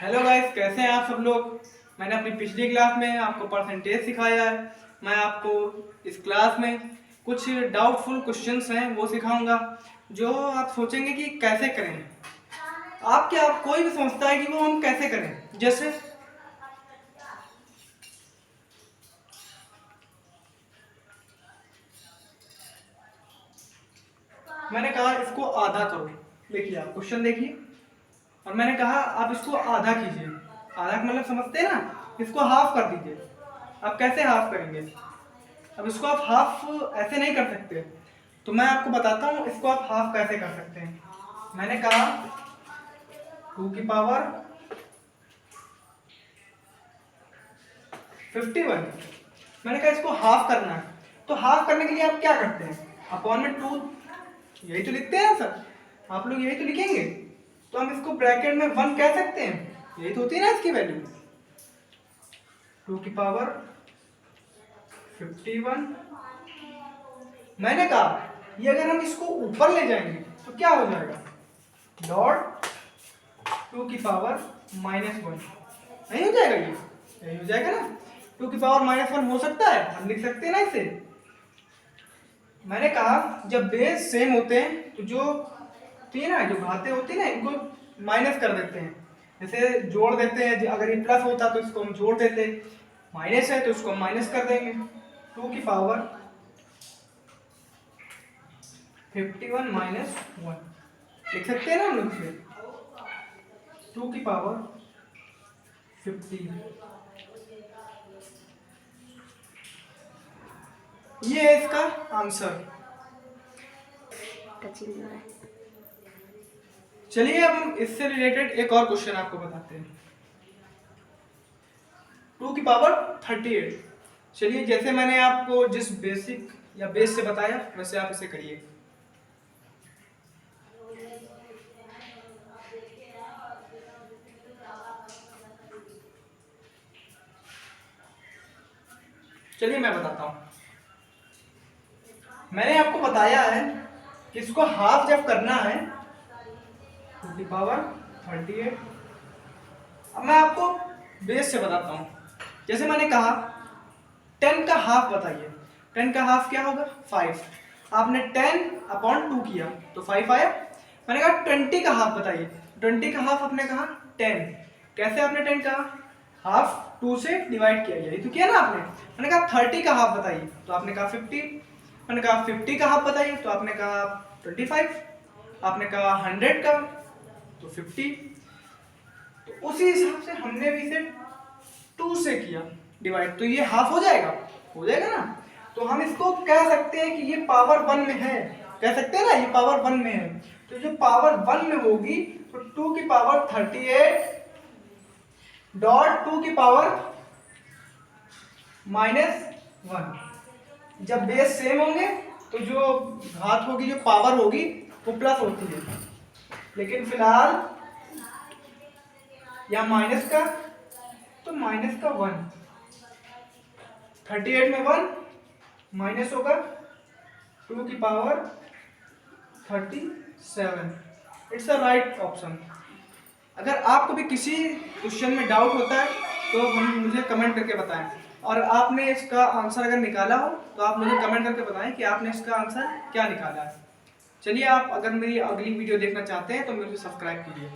Hello guys, कैसे हैं आप सब लोग। मैंने अपनी पिछली क्लास में आपको परसेंटेज सिखाया है। मैं आपको इस क्लास में कुछ डाउटफुल क्वेश्चंस हैं वो सिखाऊंगा जो आप सोचेंगे कि कैसे करें। आप कोई भी समझता है कि वो हम कैसे करें। जैसे मैंने कहा इसको आधा करो, देखिए आप क्वेश्चन देखिए, और मैंने कहा आप इसको आधा कीजिए। आधा का मतलब समझते हैं ना, इसको हाफ कर दीजिए। आप कैसे हाफ करेंगे? अब इसको आप हाफ ऐसे नहीं कर सकते, तो मैं आपको बताता हूँ इसको आप हाफ कैसे कर सकते हैं। मैंने कहा 2 की पावर 51, मैंने कहा इसको हाफ करना है। तो हाफ करने के लिए आप क्या करते हैं? अपॉन में 2, यही तो लिखते हैं ना सर, आप लोग यही तो लिखेंगे। तो हम इसको ब्रैकेट में 1 कह सकते हैं, यही तो होती है ना इसकी वैल्यू। 2 की पावर 51, मैंने कहा ये अगर हम इसको ऊपर ले जाएंगे तो क्या हो जाएगा? डॉट 2 की पावर -1, नहीं हो जाएगा? ये यही हो जाएगा ना। 2 की पावर -1 हो सकता है, हम लिख सकते हैं ना इसे। मैंने कहा जब बेस सेम होते हैं तो जो तीन है, जो घाते होती है ना, इनको माइनस कर देते हैं। जैसे जोड़ देते हैं, अगर ये प्लस होता तो इसको हम जोड़ देते, माइनस है तो इसको हम माइनस कर देंगे। 2 की पावर 51 -1 लिख सकते हैं ना हम लोग इसे। 2 की पावर 50, ये है इसका आंसर। चलिए अब हम इससे रिलेटेड एक और क्वेश्चन आपको बताते हैं। 2 की पावर 38, चलिए जैसे मैंने आपको जिस बेसिक या बेस से बताया वैसे आप इसे करिए। चलिए मैं बताता हूं। मैंने आपको बताया है कि इसको हाफ जब करना है 2 की पावर 38। अब मैं आपको बेस से बताता हूं। जैसे मैंने कहा 10 का हाफ बताइए। 10 का हाफ क्या होगा? 5। आपने 10/2 किया तो 5 आया। मैंने कहा 20 का हाफ बताइए। 20 का हाफ आपने कहा 10। कैसे आपने 10 कहा? हाफ 2 से डिवाइड किया, यही तो किया ना आपने। मैंने कहा 30 का हाफ बताइए तो आपने कहा 50। मैंने कहा 50 का हाफ बताइए तो आपने कहा 25। आपने कहा 100 का तो 50। तो उसी हिसाब से हमने भी इसे 2 से किया डिवाइड, तो ये हाफ हो जाएगा, हो जाएगा ना। तो हम इसको कह सकते हैं कि ये पावर 1 में है, कह सकते हैं ना ये पावर 1 में है। तो जो पावर 1 में होगी तो 2 की पावर 38 डॉट 2 की पावर -1। जब बेस सेम होंगे तो जो घात होगी, जो पावर होगी वो प्लस होती है, लेकिन फिलहाल या माइनस का, तो माइनस का 1, 38 में 1 माइनस होगा 2 की power 37। It's a right option. अगर आपको भी किसी क्वेश्चन में डाउट होता है तो हम मुझे कमेंट करके बताएं, और आपने इसका आंसर अगर निकाला हो तो आप मुझे कमेंट करके बताएं कि आपने इसका आंसर क्या निकाला है। चलिए, आप अगर मेरी अगली वीडियो देखना चाहते हैं तो मुझे सब्सक्राइब कीजिए।